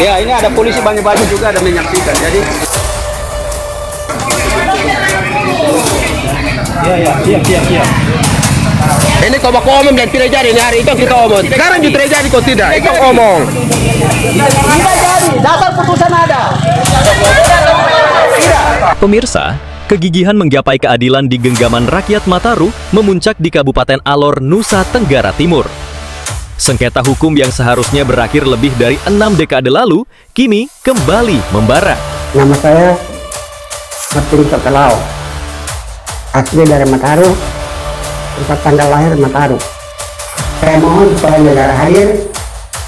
Ya, ini ada polisi banyak-banyak juga ada menyaksikan. Jadi siap. Ini kau baku omong dan tidak jadi, ini hari itu kita omong. Sekarang juga terjadi kau tidak, itu omong. tidak jadi, dasar putusan ada. Pemirsa, kegigihan menggapai keadilan di genggaman rakyat Mataru memuncak di Kabupaten Alor, Nusa Tenggara Timur. Sengketa hukum yang seharusnya berakhir lebih dari 6 dekade lalu, kini kembali membara. Nama saya Martin Sotelao, asli dari Mataru, tempat tanggal lahir Mataru. Saya mohon supaya negara hadir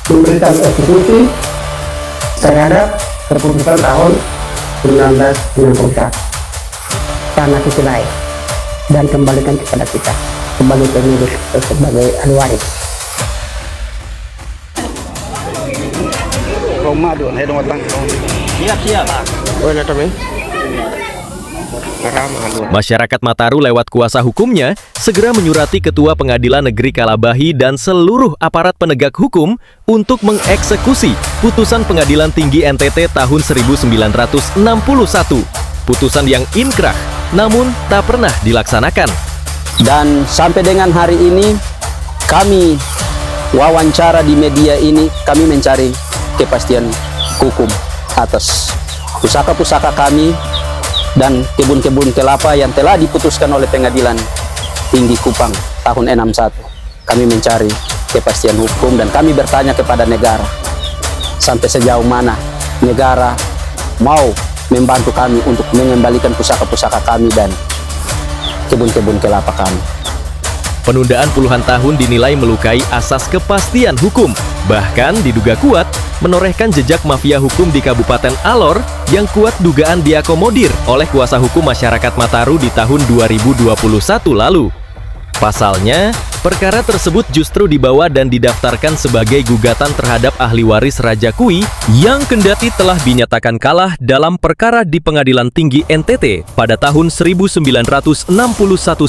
memberikan eksekusi terhadap keputusan tahun 1991 tanah Kisilai dan kembalikan kepada kita sebagai pemilik sebagai ahli waris. Siap. Masyarakat Mataru lewat kuasa hukumnya segera menyurati Ketua Pengadilan Negeri Kalabahi dan seluruh aparat penegak hukum untuk mengeksekusi putusan Pengadilan Tinggi NTT tahun 1961. Putusan yang inkrah namun tak pernah dilaksanakan. Dan sampai dengan hari ini kami wawancara di media ini, kami mencari kepastian hukum atas pusaka-pusaka kami dan kebun-kebun kelapa yang telah diputuskan oleh Pengadilan Tinggi Kupang tahun 61. Kami mencari kepastian hukum dan kami bertanya kepada negara sampai sejauh mana negara mau membantu kami untuk mengembalikan pusaka-pusaka kami dan kebun-kebun kelapa kami. Penundaan puluhan tahun dinilai melukai asas kepastian hukum, bahkan diduga kuat menorehkan jejak mafia hukum di Kabupaten Alor yang kuat dugaan diakomodir oleh kuasa hukum masyarakat Mataru di tahun 2021 lalu. Pasalnya, perkara tersebut justru dibawa dan didaftarkan sebagai gugatan terhadap ahli waris Raja Kui yang kendati telah dinyatakan kalah dalam perkara di Pengadilan Tinggi NTT pada tahun 1961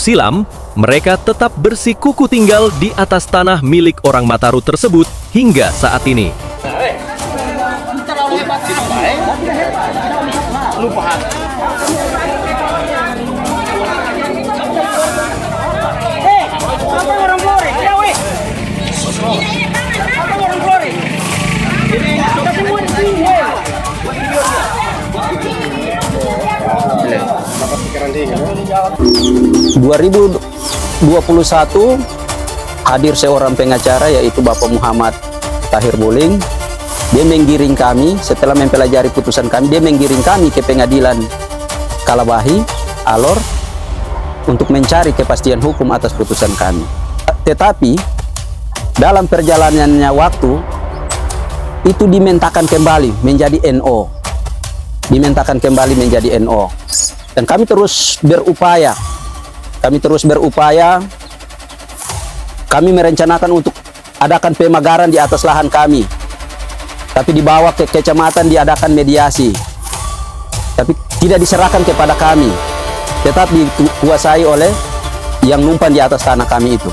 silam, mereka tetap bersikuku tinggal di atas tanah milik orang Mataru tersebut hingga saat ini. Tahun 2021 hadir seorang pengacara yaitu Bapak Muhammad Tahir Boling. Dia menggiring kami setelah mempelajari putusan kami, dia menggiring kami ke Pengadilan Kalabahi, Alor untuk mencari kepastian hukum atas putusan kami. Tetapi dalam perjalanannya waktu itu dimentakan kembali menjadi NO. Dimentakan kembali menjadi NO. Dan kami terus berupaya. Kami merencanakan untuk adakan pemagaran di atas lahan kami. Tapi dibawa ke kecamatan diadakan mediasi. Tapi tidak diserahkan kepada kami. Tetap dikuasai oleh yang numpan di atas tanah kami itu.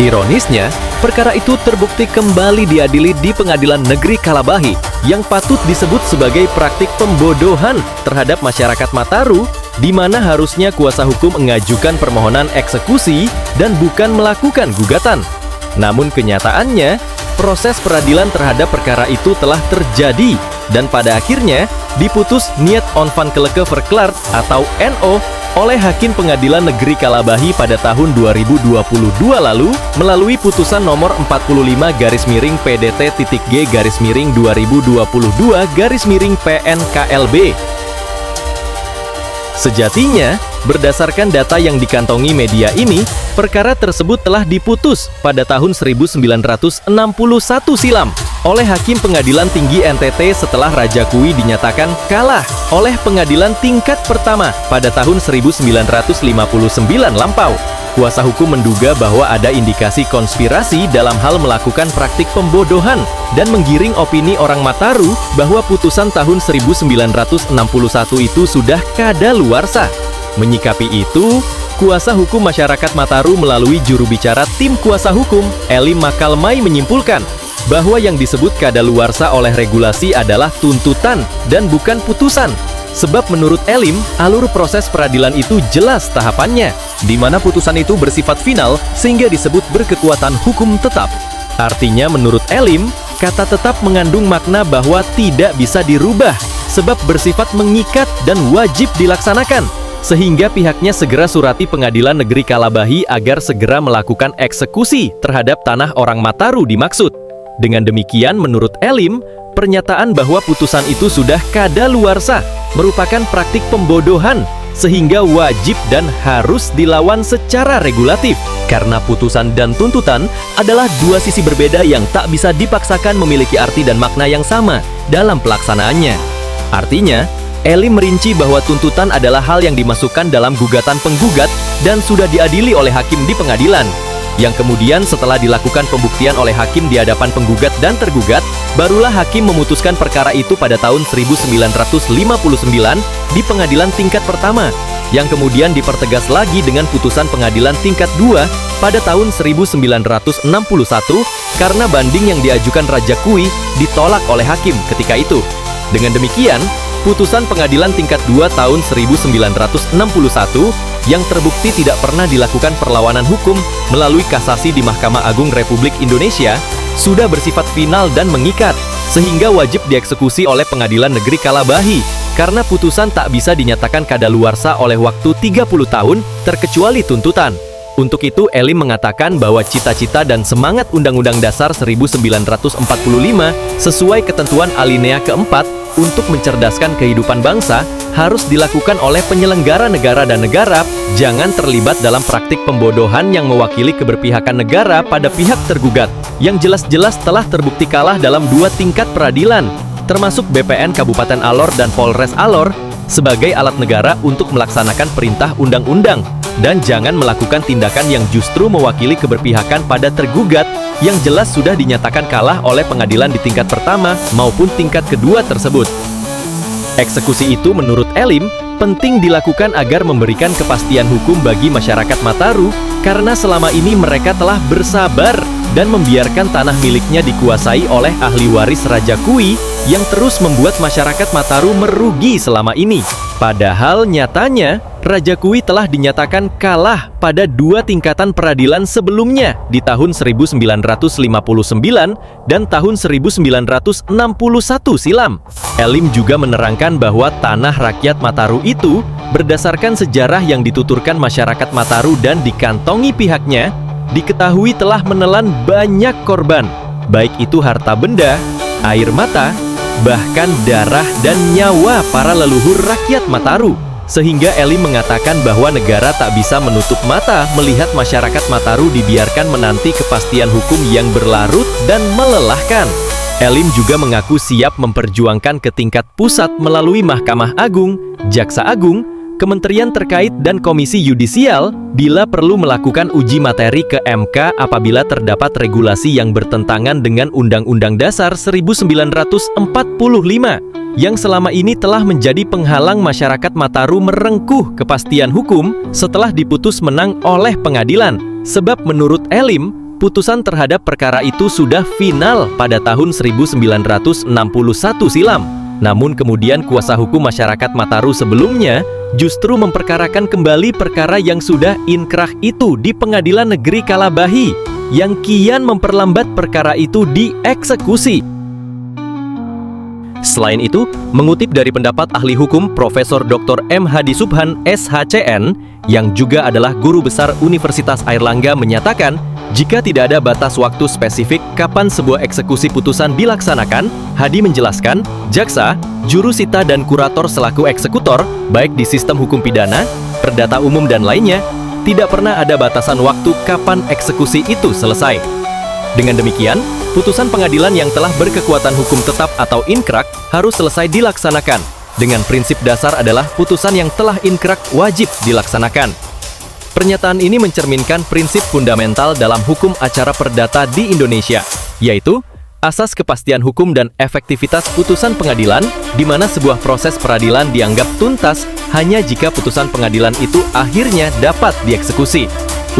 Ironisnya, perkara itu terbukti kembali diadili di Pengadilan Negeri Kalabahi yang patut disebut sebagai praktik pembodohan terhadap masyarakat Mataru, di mana harusnya kuasa hukum mengajukan permohonan eksekusi dan bukan melakukan gugatan. Namun kenyataannya, proses peradilan terhadap perkara itu telah terjadi dan pada akhirnya diputus Niet on van Keleke Verklaard atau NO oleh Hakim Pengadilan Negeri Kalabahi pada tahun 2022 lalu melalui putusan nomor 45-PDT-G-2022-PN-KLB. Sejatinya, berdasarkan data yang dikantongi media ini, perkara tersebut telah diputus pada tahun 1961 silam oleh Hakim Pengadilan Tinggi NTT setelah Raja Kui dinyatakan kalah oleh Pengadilan Tingkat Pertama pada tahun 1959 lampau. Kuasa hukum menduga bahwa ada indikasi konspirasi dalam hal melakukan praktik pembodohan dan menggiring opini orang Mataru bahwa putusan tahun 1961 itu sudah kadaluarsa. Menyikapi itu, kuasa hukum masyarakat Mataru melalui juru bicara tim kuasa hukum, Eli Makalmai menyimpulkan bahwa yang disebut kadaluarsa oleh regulasi adalah tuntutan dan bukan putusan. Sebab menurut Elim, alur proses peradilan itu jelas tahapannya, di mana putusan itu bersifat final sehingga disebut berkekuatan hukum tetap. Artinya menurut Elim, kata tetap mengandung makna bahwa tidak bisa dirubah, sebab bersifat mengikat dan wajib dilaksanakan. Sehingga pihaknya segera surati Pengadilan Negeri Kalabahi agar segera melakukan eksekusi terhadap tanah orang Mataru dimaksud. Dengan demikian, menurut Elim, pernyataan bahwa putusan itu sudah kadaluarsa merupakan praktik pembodohan, sehingga wajib dan harus dilawan secara regulatif. Karena putusan dan tuntutan adalah dua sisi berbeda yang tak bisa dipaksakan memiliki arti dan makna yang sama dalam pelaksanaannya. Artinya, Elim merinci bahwa tuntutan adalah hal yang dimasukkan dalam gugatan penggugat dan sudah diadili oleh hakim di pengadilan, yang kemudian setelah dilakukan pembuktian oleh hakim di hadapan penggugat dan tergugat, barulah hakim memutuskan perkara itu pada tahun 1959 di pengadilan tingkat pertama, yang kemudian dipertegas lagi dengan putusan pengadilan tingkat 2 pada tahun 1961 karena banding yang diajukan Raja Kui ditolak oleh hakim ketika itu. Dengan demikian, putusan pengadilan tingkat 2 tahun 1961 yang terbukti tidak pernah dilakukan perlawanan hukum melalui kasasi di Mahkamah Agung Republik Indonesia sudah bersifat final dan mengikat, sehingga wajib dieksekusi oleh Pengadilan Negeri Kalabahi karena putusan tak bisa dinyatakan kadaluarsa oleh waktu 30 tahun terkecuali tuntutan. Untuk itu, Elim mengatakan bahwa cita-cita dan semangat Undang-Undang Dasar 1945 sesuai ketentuan alinea keempat untuk mencerdaskan kehidupan bangsa harus dilakukan oleh penyelenggara negara dan negara jangan terlibat dalam praktik pembodohan yang mewakili keberpihakan negara pada pihak tergugat yang jelas-jelas telah terbukti kalah dalam 2 tingkat peradilan, termasuk BPN Kabupaten Alor dan Polres Alor sebagai alat negara untuk melaksanakan perintah undang-undang, dan jangan melakukan tindakan yang justru mewakili keberpihakan pada tergugat yang jelas sudah dinyatakan kalah oleh pengadilan di tingkat pertama maupun tingkat kedua tersebut. Eksekusi itu menurut Elim penting dilakukan agar memberikan kepastian hukum bagi masyarakat Mataru karena selama ini mereka telah bersabar dan membiarkan tanah miliknya dikuasai oleh ahli waris Raja Kui yang terus membuat masyarakat Mataru merugi selama ini. Padahal nyatanya, Raja Kui telah dinyatakan kalah pada 2 tingkatan peradilan sebelumnya di tahun 1959 dan tahun 1961 silam. Elim juga menerangkan bahwa tanah rakyat Mataru itu berdasarkan sejarah yang dituturkan masyarakat Mataru dan dikantongi pihaknya, diketahui telah menelan banyak korban, baik itu harta benda, air mata, bahkan darah dan nyawa para leluhur rakyat Mataru. Sehingga Elim mengatakan bahwa negara tak bisa menutup mata melihat masyarakat Mataru dibiarkan menanti kepastian hukum yang berlarut dan melelahkan. Elim juga mengaku siap memperjuangkan ke tingkat pusat melalui Mahkamah Agung, Jaksa Agung, Kementerian terkait dan Komisi Yudisial bila perlu melakukan uji materi ke MK apabila terdapat regulasi yang bertentangan dengan Undang-Undang Dasar 1945 yang selama ini telah menjadi penghalang masyarakat Mataru merengkuh kepastian hukum setelah diputus menang oleh pengadilan. Sebab menurut Elim, putusan terhadap perkara itu sudah final pada tahun 1961 silam. Namun kemudian kuasa hukum masyarakat Mataru sebelumnya justru memperkarakan kembali perkara yang sudah inkrah itu di Pengadilan Negeri Kalabahi, yang kian memperlambat perkara itu dieksekusi. Selain itu, mengutip dari pendapat ahli hukum Profesor Dr. M. Hadi Subhan, SHCN, yang juga adalah guru besar Universitas Airlangga menyatakan, jika tidak ada batas waktu spesifik kapan sebuah eksekusi putusan dilaksanakan, Hadi menjelaskan, jaksa, juru sita dan kurator selaku eksekutor, baik di sistem hukum pidana, perdata umum dan lainnya, tidak pernah ada batasan waktu kapan eksekusi itu selesai. Dengan demikian, putusan pengadilan yang telah berkekuatan hukum tetap atau inkrah harus selesai dilaksanakan. Dengan prinsip dasar adalah putusan yang telah inkrah wajib dilaksanakan. Pernyataan ini mencerminkan prinsip fundamental dalam hukum acara perdata di Indonesia, yaitu asas kepastian hukum dan efektivitas putusan pengadilan, di mana sebuah proses peradilan dianggap tuntas hanya jika putusan pengadilan itu akhirnya dapat dieksekusi.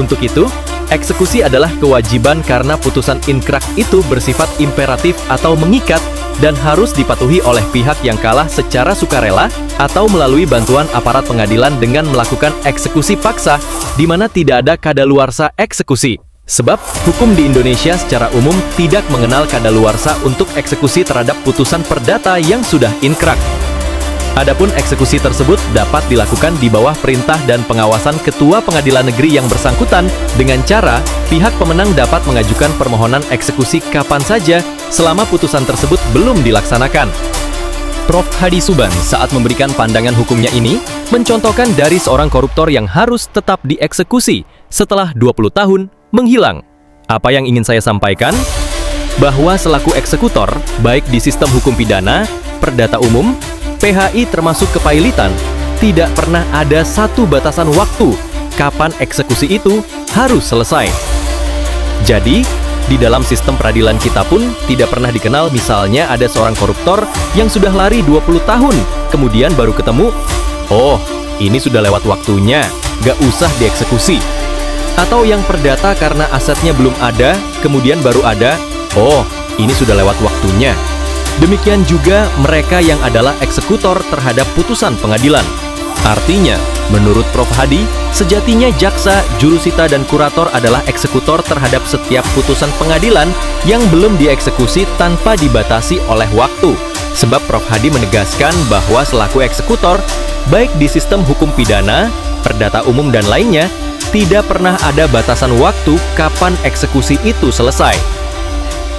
Untuk itu, Eksekusi adalah kewajiban karena putusan inkrah itu bersifat imperatif atau mengikat dan harus dipatuhi oleh pihak yang kalah secara sukarela atau melalui bantuan aparat pengadilan dengan melakukan eksekusi paksa di mana tidak ada kadaluarsa eksekusi. Sebab hukum di Indonesia secara umum tidak mengenal kadaluarsa untuk eksekusi terhadap putusan perdata yang sudah inkrah. Adapun eksekusi tersebut dapat dilakukan di bawah perintah dan pengawasan Ketua Pengadilan Negeri yang bersangkutan dengan cara pihak pemenang dapat mengajukan permohonan eksekusi kapan saja selama putusan tersebut belum dilaksanakan. Prof. Hadi Suban saat memberikan pandangan hukumnya ini mencontohkan dari seorang koruptor yang harus tetap dieksekusi setelah 20 tahun menghilang. Apa yang ingin saya sampaikan? Bahwa selaku eksekutor, baik di sistem hukum pidana, perdata umum, PHI termasuk kepailitan, tidak pernah ada satu batasan waktu kapan eksekusi itu harus selesai. Jadi, di dalam sistem peradilan kita pun tidak pernah dikenal misalnya ada seorang koruptor yang sudah lari 20 tahun, kemudian baru ketemu, oh, ini sudah lewat waktunya, gak usah dieksekusi. Atau yang perdata karena asetnya belum ada, kemudian baru ada, oh, ini sudah lewat waktunya. Demikian juga mereka yang adalah eksekutor terhadap putusan pengadilan. Artinya, menurut Prof. Hadi, sejatinya jaksa, jurusita, dan kurator adalah eksekutor terhadap setiap putusan pengadilan yang belum dieksekusi tanpa dibatasi oleh waktu. Sebab Prof. Hadi menegaskan bahwa selaku eksekutor, baik di sistem hukum pidana, perdata umum, dan lainnya, tidak pernah ada batasan waktu kapan eksekusi itu selesai.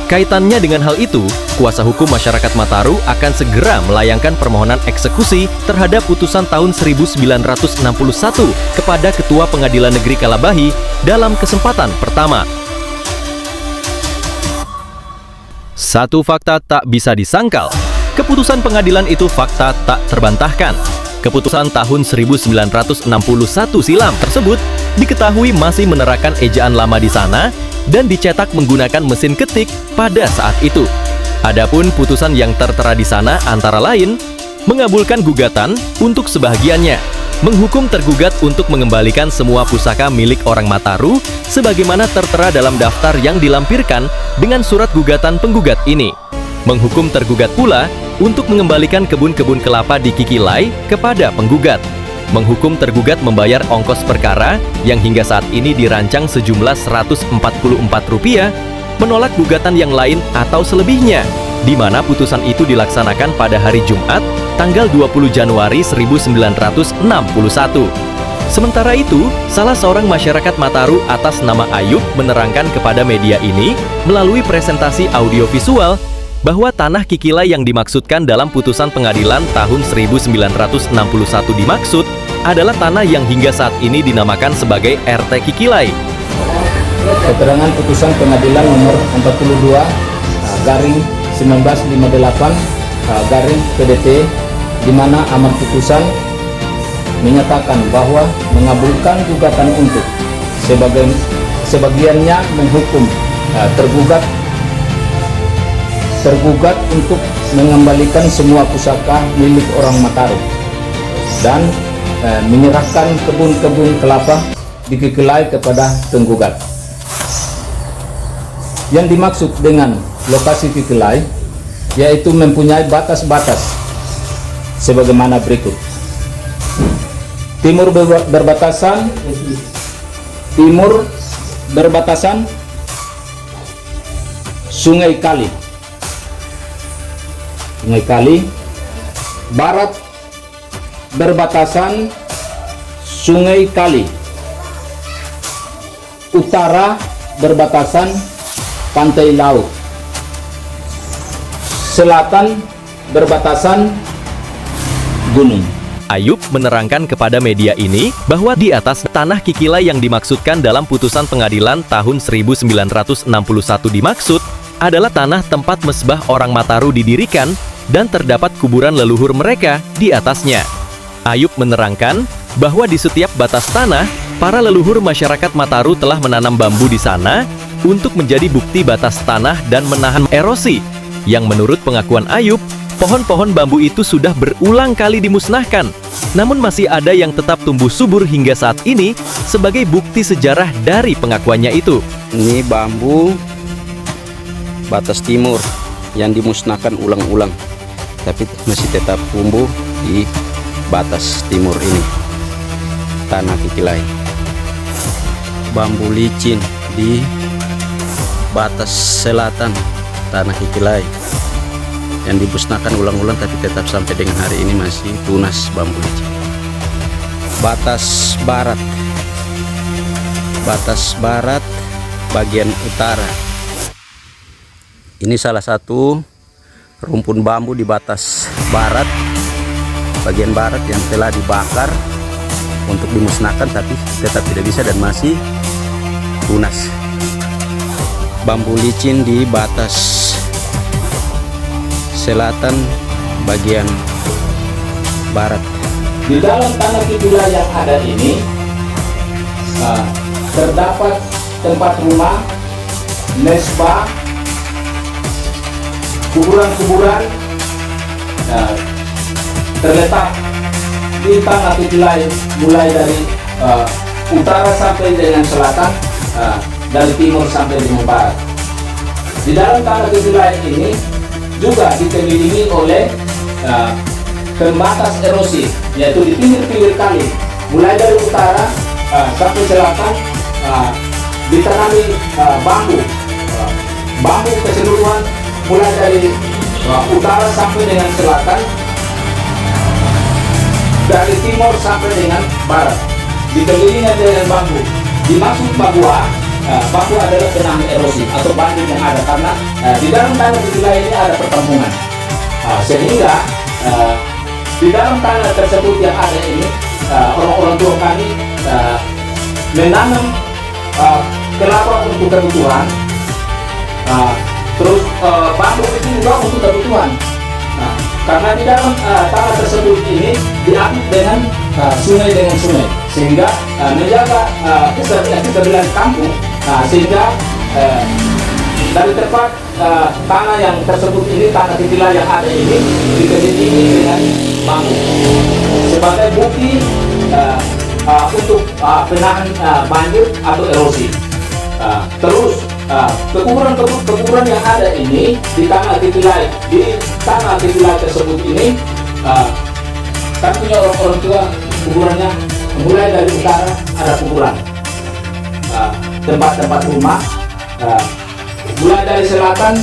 Kaitannya dengan hal itu, kuasa hukum masyarakat Mataru akan segera melayangkan permohonan eksekusi terhadap putusan tahun 1961 kepada Ketua Pengadilan Negeri Kalabahi dalam kesempatan pertama. Satu fakta tak bisa disangkal, keputusan pengadilan itu fakta tak terbantahkan. Keputusan tahun 1961 silam tersebut diketahui masih menerapkan ejaan lama di sana dan dicetak menggunakan mesin ketik pada saat itu. Adapun putusan yang tertera di sana antara lain mengabulkan gugatan untuk sebahagiannya, menghukum tergugat untuk mengembalikan semua pusaka milik orang Mataru sebagaimana tertera dalam daftar yang dilampirkan dengan surat gugatan penggugat ini, menghukum tergugat pula untuk mengembalikan kebun-kebun kelapa di Kikilai kepada penggugat, menghukum tergugat membayar ongkos perkara yang hingga saat ini dirancang sejumlah Rp144, menolak gugatan yang lain atau selebihnya, di mana putusan itu dilaksanakan pada hari Jumat, tanggal 20 Januari 1961. Sementara itu, salah seorang masyarakat Mataru atas nama Ayub menerangkan kepada media ini melalui presentasi audiovisual bahwa tanah Kikilai yang dimaksudkan dalam putusan pengadilan tahun 1961 dimaksud adalah tanah yang hingga saat ini dinamakan sebagai RT Kikilai. Keterangan putusan pengadilan nomor 42 garing 1958 garing PDT, di mana amar putusan menyatakan bahwa mengabulkan gugatan untuk sebagiannya menghukum tergugat untuk mengembalikan semua pusaka milik orang Mataru dan menyerahkan kebun-kebun kelapa di Kikilai kepada penggugat. Yang dimaksud dengan lokasi Kikilai yaitu mempunyai batas-batas sebagaimana berikut. Timur berbatasan Sungai Kali. Barat berbatasan Sungai Kali. Utara berbatasan Pantai Laut. Selatan berbatasan gunung. Ayub menerangkan kepada media ini bahwa di atas tanah Kikilai yang dimaksudkan dalam putusan pengadilan tahun 1961 dimaksud adalah tanah tempat mesbah orang Mataru didirikan dan terdapat kuburan leluhur mereka di atasnya. Ayub menerangkan bahwa di setiap batas tanah, para leluhur masyarakat Mataru telah menanam bambu di sana untuk menjadi bukti batas tanah dan menahan erosi, yang menurut pengakuan Ayub, Pohon-pohon bambu itu sudah berulang kali dimusnahkan, namun masih ada yang tetap tumbuh subur hingga saat ini sebagai bukti sejarah dari pengakuannya itu. Ini bambu batas timur yang dimusnahkan ulang-ulang, tapi masih tetap tumbuh di batas timur ini, tanah Kikilai. Bambu licin di batas selatan tanah Kikilai yang dimusnahkan ulang-ulang, tapi tetap sampai dengan hari ini masih tunas bambu licin. Batas barat bagian utara. Ini salah satu rumpun bambu di batas barat, bagian barat yang telah dibakar untuk dimusnahkan, tapi tetap tidak bisa dan masih tunas. Bambu licin di batas selatan bagian barat. Di dalam tanah Kikilai yang ada ini terdapat tempat rumah, mesbah, kuburan-kuburan terletak di tanah Kikilai, mulai dari utara sampai dengan selatan, dari timur sampai dengan barat. Di dalam tanah Kikilai ini juga dikelilingi oleh pembatas erosi, yaitu di pinggir-pinggir kali, mulai dari utara sampai selatan ditanami bambu keseluruhan, mulai dari utara sampai dengan selatan, dari timur sampai dengan barat, dikelilingi dengan bambu. Dimaksud bahwa bambu adalah penanggung erosi atau banding yang ada, karena di dalam tanah Kikilai ini ada perkampungan, sehingga di dalam tanah tersebut yang ada ini orang-orang tua kami menanam kelapa untuk kebutuhan, terus bambu itu juga untuk kebutuhan. Karena di dalam tanah tersebut ini diapit dengan sungai, sehingga menjaga keserasian kampung, sehingga dari tempat tanah yang tersebut ini, tanah Kikilai yang ada ini dikelilingi dengan bambu sebagai bukti untuk penahan banjir atau erosi. Terus kekuburan yang ada ini di tanah Kikilai tersebut ini, kan punya orang tua kuburannya mulai dari utara ada kuburan, tempat-tempat rumah, mulai dari selatan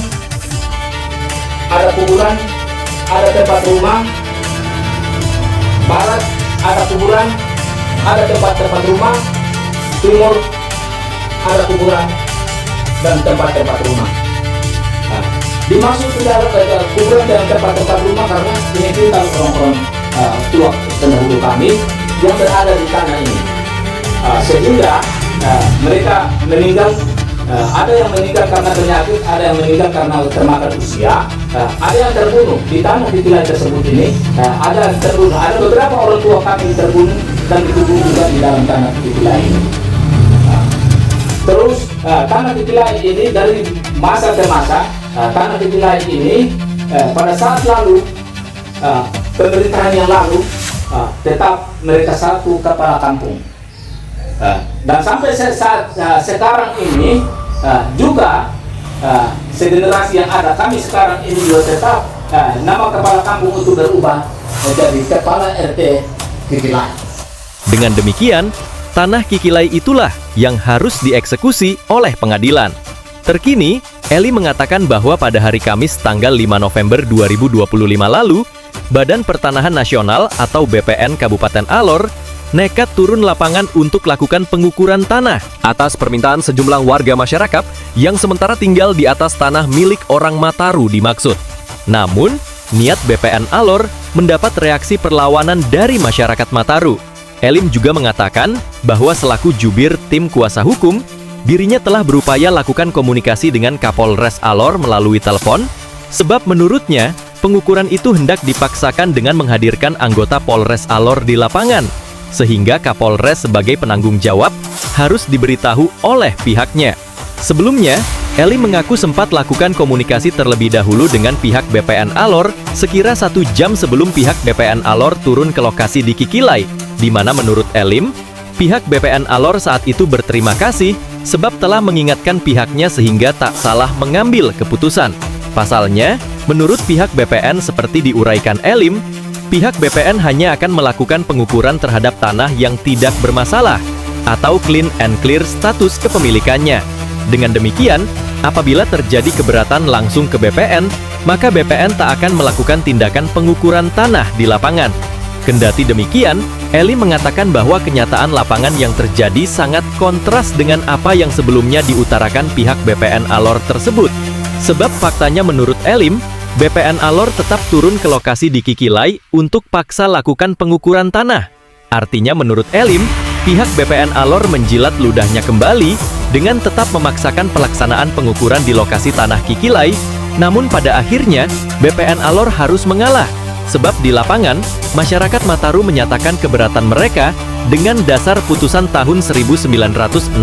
ada kuburan, ada tempat rumah, barat ada kuburan, ada tempat-tempat rumah, timur ada kuburan dan tempat-tempat rumah. Dimaksud tidak kuburan dan tempat-tempat rumah karena ini kita orang-orang tua pendahulu kami yang berada di tanah ini, sehingga mereka meninggal. Ada yang meninggal karena penyakit, ada yang meninggal karena termakan usia, ada yang terbunuh di tanah Kikilai tersebut ini, ada yang terbunuh. Ada beberapa orang tua kami terbunuh dan dikubur juga di dalam tanah Kikilai ini. Terus tanah Kikilai ini dari masa ke masa, tanah Kikilai ini pada saat lalu, pemerintahan yang lalu, tetap mereka satu kepala kampung. Dan sampai saat sekarang ini juga segenerasi yang ada, kami sekarang ini juga tetap nama kepala kampung itu berubah menjadi kepala RT Kikilai. Dengan demikian, tanah Kikilai itulah yang harus dieksekusi oleh pengadilan. Terkini, Eli mengatakan bahwa pada hari Kamis tanggal 5 November 2025 lalu, Badan Pertanahan Nasional atau BPN Kabupaten Alor nekat turun lapangan untuk lakukan pengukuran tanah atas permintaan sejumlah warga masyarakat yang sementara tinggal di atas tanah milik orang Mataru dimaksud. Namun, niat BPN Alor mendapat reaksi perlawanan dari masyarakat Mataru. Elim juga mengatakan bahwa selaku jubir tim kuasa hukum, dirinya telah berupaya lakukan komunikasi dengan Kapolres Alor melalui telepon, sebab menurutnya pengukuran itu hendak dipaksakan dengan menghadirkan anggota Polres Alor di lapangan, sehingga Kapolres sebagai penanggung jawab harus diberitahu oleh pihaknya. Sebelumnya, Elim mengaku sempat lakukan komunikasi terlebih dahulu dengan pihak BPN Alor sekira 1 jam sebelum pihak BPN Alor turun ke lokasi di Kikilai, di mana menurut Elim, pihak BPN Alor saat itu berterima kasih sebab telah mengingatkan pihaknya sehingga tak salah mengambil keputusan. Pasalnya, menurut pihak BPN seperti diuraikan Elim, pihak BPN hanya akan melakukan pengukuran terhadap tanah yang tidak bermasalah atau clean and clear status kepemilikannya. Dengan demikian, apabila terjadi keberatan langsung ke BPN, maka BPN tak akan melakukan tindakan pengukuran tanah di lapangan. Kendati demikian, Elim mengatakan bahwa kenyataan lapangan yang terjadi sangat kontras dengan apa yang sebelumnya diutarakan pihak BPN Alor tersebut. Sebab faktanya menurut Elim, BPN Alor tetap turun ke lokasi di Kikilai untuk paksa lakukan pengukuran tanah. Artinya menurut Elim, pihak BPN Alor menjilat ludahnya kembali dengan tetap memaksakan pelaksanaan pengukuran di lokasi tanah Kikilai, namun pada akhirnya BPN Alor harus mengalah. Sebab di lapangan, masyarakat Mataru menyatakan keberatan mereka dengan dasar putusan tahun 1961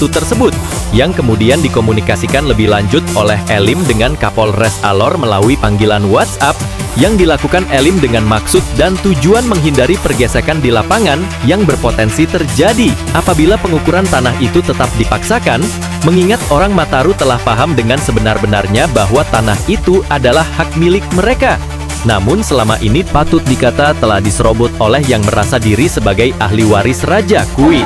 tersebut, yang kemudian dikomunikasikan lebih lanjut oleh Elim dengan Kapolres Alor melalui panggilan WhatsApp, yang dilakukan Elim dengan maksud dan tujuan menghindari pergesekan di lapangan yang berpotensi terjadi apabila pengukuran tanah itu tetap dipaksakan, mengingat orang Mataru telah paham dengan sebenar-benarnya bahwa tanah itu adalah hak milik mereka. Namun selama ini patut dikata telah diserobot oleh yang merasa diri sebagai ahli waris Raja Kui.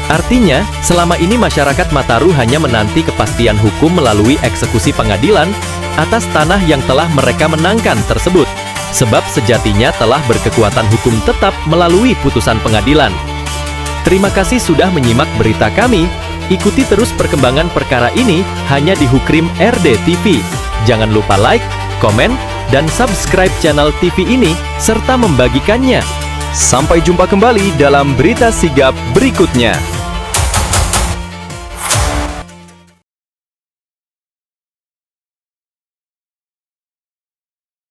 Artinya, selama ini masyarakat Mataru hanya menanti kepastian hukum melalui eksekusi pengadilan atas tanah yang telah mereka menangkan tersebut, sebab sejatinya telah berkekuatan hukum tetap melalui putusan pengadilan. Terima kasih sudah menyimak berita kami. Ikuti terus perkembangan perkara ini hanya di Hukrim RD TV. Jangan lupa like, komen, dan subscribe channel TV ini serta membagikannya. Sampai jumpa kembali dalam berita sigap berikutnya.